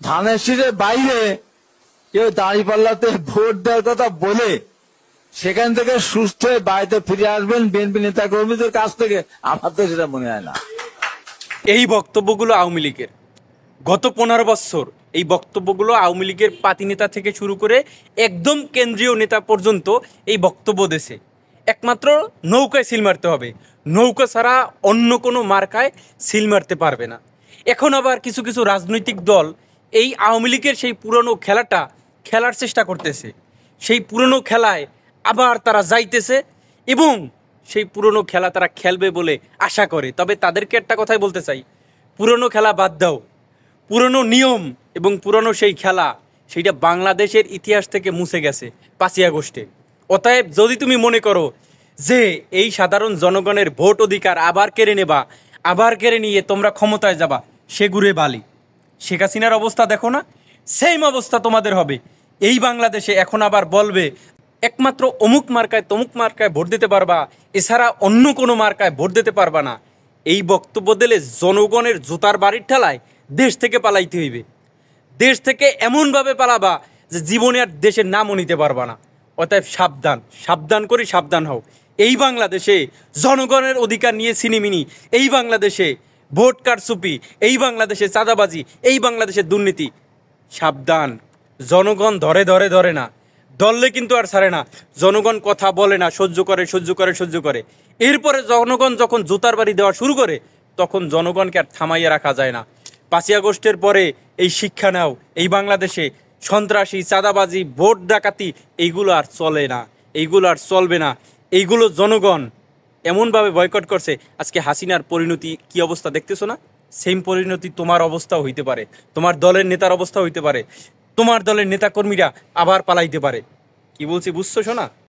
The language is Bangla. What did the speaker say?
ধানের শীষের বাইরে কেউ দাঁড়িপাল্লাতে ভোট দেওয়ার কথা বলে সেখান থেকে সুস্থ হয়ে বাড়িতে ফিরে আসবেন বিএনপি নেতা কর্মীদের কাছ থেকে, আমার তো সেটা মনে হয় না। এই বক্তব্যগুলো আওয়ামী লীগের গত 15 বছর এই বক্তব্যগুলো আওয়ামী লীগের পাতি নেতা থেকে শুরু করে একদম কেন্দ্রীয় নেতা পর্যন্ত এই বক্তব্য দেশে একমাত্র নৌকায় সিল মারতে হবে, নৌকা ছাড়া অন্য কোনো মার্কায় সিল মারতে পারবে না। এখন আবার কিছু কিছু রাজনৈতিক দল এই আওয়ামী লীগের সেই পুরনো খেলাটা খেলার চেষ্টা করতেছে, সেই পুরনো খেলায় আবার তারা যাইতেছে এবং সেই পুরনো খেলা তারা খেলবে বলে আশা করে। তবে তাদেরকে একটা কথাই বলতে চাই, পুরনো খেলা বাদ দাও, পুরনো নিয়ম এবং পুরনো সেই খেলা সেইটা বাংলাদেশের ইতিহাস থেকে মুছে গেছে 5ই আগস্টে। অতএব যদি তুমি মনে করো যে এই সাধারণ জনগণের ভোট অধিকার আবার কেড়ে নেবা, আবার কেড়ে নিয়ে তোমরা ক্ষমতায় যাবা, সে ঘুরে বালি। শেখ হাসিনার অবস্থা দেখো না, সেম অবস্থা তোমাদের হবে। এই বাংলাদেশে এখন আবার বলবে একমাত্র অমুক মার্কায় তমুক মার্কায় ভোট দিতে পারবা, এছাড়া অন্য কোনো মার্কায় ভোট দিতে পারবা না। এই বক্তব্য দিলে জনগণের জুতার বাড়ির ঠেলায় দেশ থেকে পালাইতে হইবে। দেশ থেকে এমনভাবে পালাবা যে জীবনে আর দেশের নামও নিতে পারবা না। অতএব সাবধান, সাবধান করি সাবধান হও। এই বাংলাদেশে জনগণের অধিকার নিয়ে ছিনিমিনি, এই বাংলাদেশে ভোট কারচুপি, এই বাংলাদেশে চাঁদাবাজি, এই বাংলাদেশে দুর্নীতি। সাবধান, জনগণ ধরে ধরে ধরে না, ধরলে কিন্তু আর ছাড়ে না। জনগণ কথা বলে না, সহ্য করে সহ্য করে সহ্য করে। এরপরে জনগণ যখন জুতার বাড়ি দেওয়া শুরু করে তখন জনগণকে আর থামাইয়া রাখা যায় না। 5ই আগস্টের পরে এই শিক্ষা নাও, এই বাংলাদেশে সন্ত্রাসী, চাঁদাবাজি, ভোট ডাকাতি এইগুলো আর চলে না, এইগুলো আর চলবে না। এইগুলো জনগণ এমনভাবে বয়কট করছে, আজকে হাসিনার পরিণতি কি অবস্থা দেখতেছো না? সেম পরিণতি তোমার অবস্থাও হইতে পারে, তোমার দলের নেতার অবস্থা হইতে পারে, তোমার দলের নেতাকর্মীরা আবার পালাইতে পারে। কি বলছি বুঝছো শোনা?